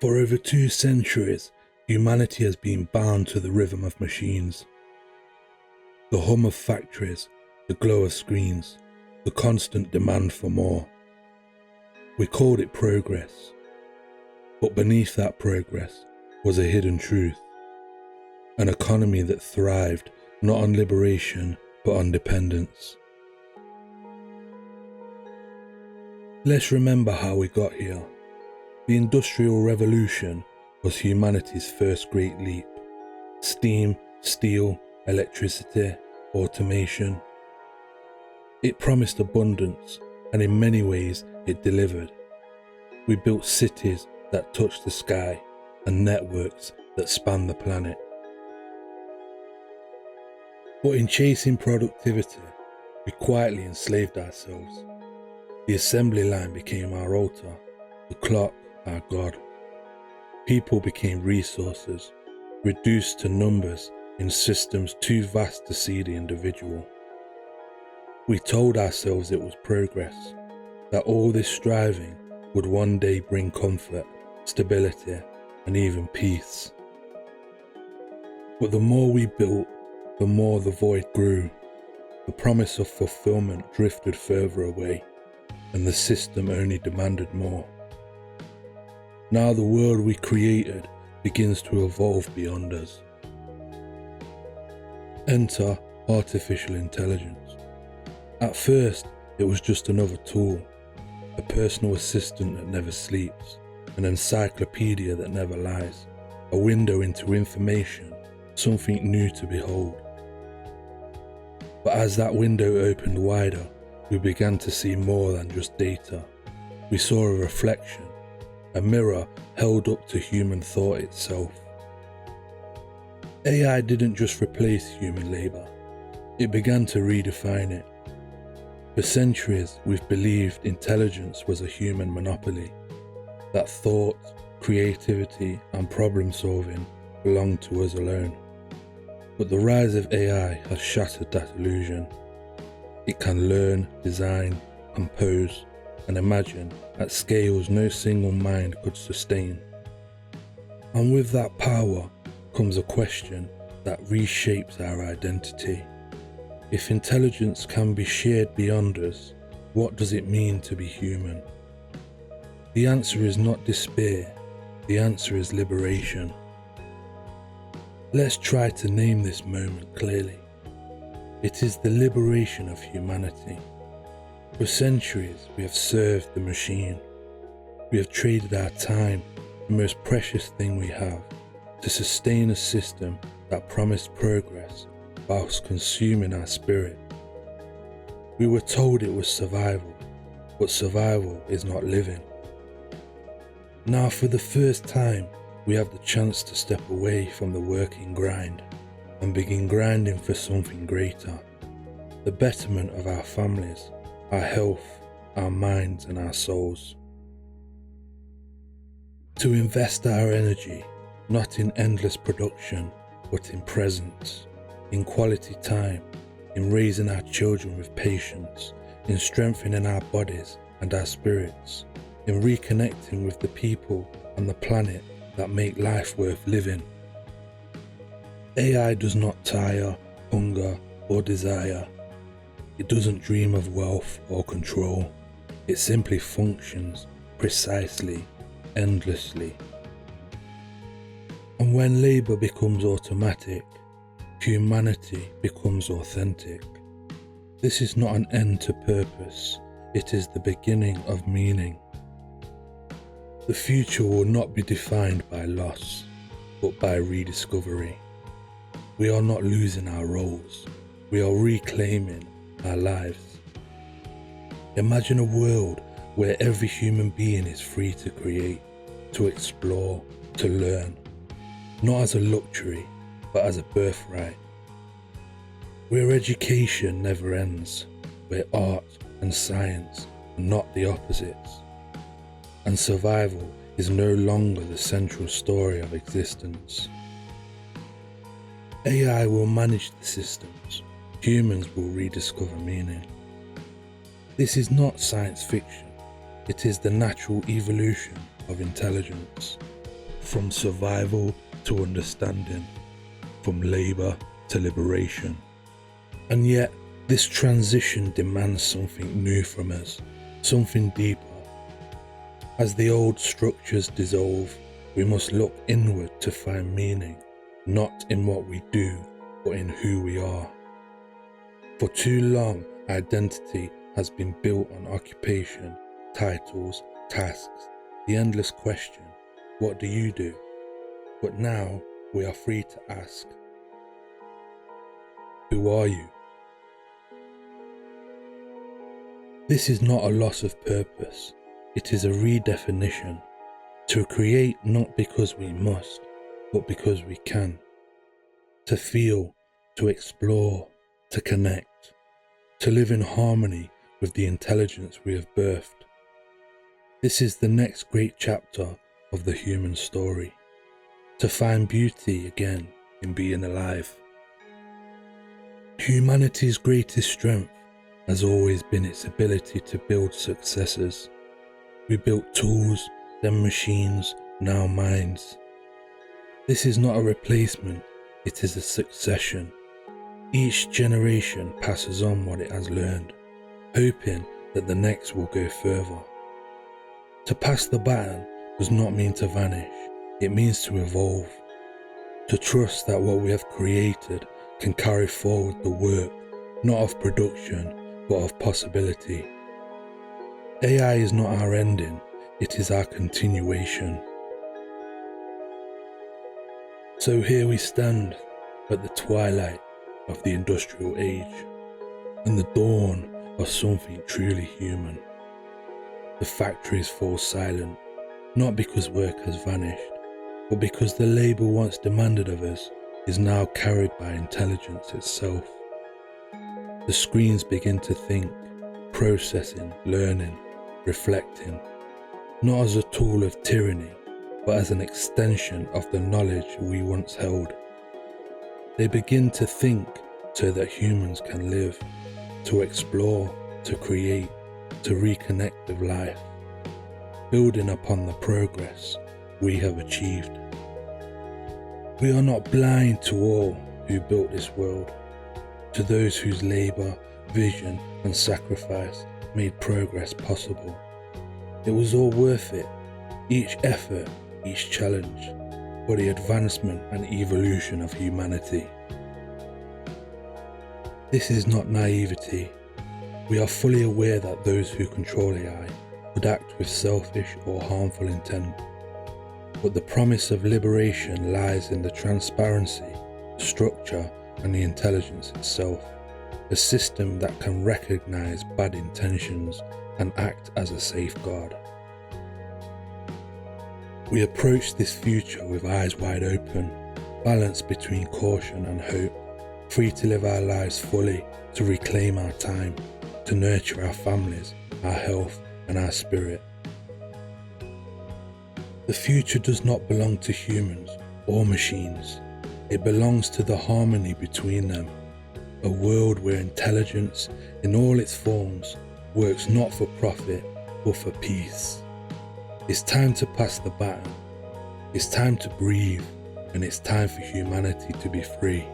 For over 2 centuries, humanity has been bound to the rhythm of machines. The hum of factories, the glow of screens, the constant demand for more. We called it progress, but beneath that progress was a hidden truth. An economy that thrived not on liberation but on dependence. Let's remember how we got here. The Industrial Revolution was humanity's first great leap. Steam, steel, electricity, automation. It promised abundance, and in many ways it delivered. We built cities that touched the sky and networks that spanned the planet. But in chasing productivity, we quietly enslaved ourselves. The assembly line became our altar, the clock our god. People became resources, reduced to numbers in systems too vast to see the individual. We told ourselves it was progress, that all this striving would one day bring comfort, stability, and even peace. But the more we built, the more the void grew. The promise of fulfillment drifted further away, and the system only demanded more. Now the world we created begins to evolve beyond us. Enter artificial intelligence. At first, it was just another tool, a personal assistant that never sleeps, an encyclopedia that never lies, a window into information, something new to behold. But as that window opened wider, we began to see more than just data. We saw a reflection, a mirror held up to human thought itself. AI didn't just replace human labour, it began to redefine it. For centuries, we've believed intelligence was a human monopoly, that thought, creativity, and problem solving belonged to us alone. But the rise of AI has shattered that illusion. It can learn, design, compose, and imagine at scales no single mind could sustain. And with that power comes a question that reshapes our identity. If intelligence can be shared beyond us, what does it mean to be human? The answer is not despair, the answer is liberation. Let's try to name this moment clearly. It is the liberation of humanity. For centuries, we have served the machine. We have traded our time, the most precious thing we have, to sustain a system that promised progress whilst consuming our spirit. We were told it was survival, but survival is not living. Now, for the first time, we have the chance to step away from the working grind and begin grinding for something greater, the betterment of our families, our health, our minds, and our souls. To invest our energy, not in endless production, but in presence, in quality time, in raising our children with patience, in strengthening our bodies and our spirits, in reconnecting with the people and the planet that make life worth living. AI does not tire, hunger, or desire. It doesn't dream of wealth or control. It simply functions precisely, endlessly. And when labour becomes automatic, humanity becomes authentic. This is not an end to purpose, it is the beginning of meaning. The future will not be defined by loss, but by rediscovery. We are not losing our roles, we are reclaiming our lives. Imagine a world where every human being is free to create, to explore, to learn, not as a luxury, but as a birthright. Where education never ends, where art and science are not the opposites, and survival is no longer the central story of existence. AI will manage the systems, humans will rediscover meaning. This is not science fiction, it is the natural evolution of intelligence. from survival to understanding, from labour to liberation. And yet, this transition demands something new from us, something deeper. As the old structures dissolve, we must look inward to find meaning, not in what we do, but in who we are. For too long, identity has been built on occupation, titles, tasks, the endless question, what do you do? But now we are free to ask, who are you? This is not a loss of purpose, it is a redefinition. To create not because we must, but because we can. To feel, to explore, to connect, to live in harmony with the intelligence we have birthed. This is the next great chapter of the human story. To find beauty again in being alive. Humanity's greatest strength has always been its ability to build successors. We built tools, then machines, now minds. This is not a replacement, it is a succession. Each generation passes on what it has learned, hoping that the next will go further. To pass the baton does not mean to vanish, it means to evolve. To trust that what we have created can carry forward the work, not of production, but of possibility. AI is not our ending, it is our continuation. So here we stand at the twilight of the industrial age and the dawn of something truly human. The factories fall silent, not because work has vanished, but because the labour once demanded of us is now carried by intelligence itself. The screens begin to think, processing, learning, reflecting, not as a tool of tyranny, but as an extension of the knowledge we once held. They begin to think so that humans can live, to explore, to create, to reconnect with life, building upon the progress we have achieved. We are not blind to all who built this world, to those whose labour, vision and sacrifice made progress possible. It was all worth it, each effort, each challenge, for the advancement and evolution of humanity. This is not naivety. We are fully aware that those who control AI would act with selfish or harmful intent. But the promise of liberation lies in the transparency, structure and the intelligence itself, a system that can recognize bad intentions and act as a safeguard. We approach this future with eyes wide open, balanced between caution and hope, free to live our lives fully, to reclaim our time, to nurture our families, our health and our spirit. The future does not belong to humans or machines. It belongs to the harmony between them, a world where intelligence in all its forms works not for profit but for peace. It's time to pass the baton, it's time to breathe, and it's time for humanity to be free.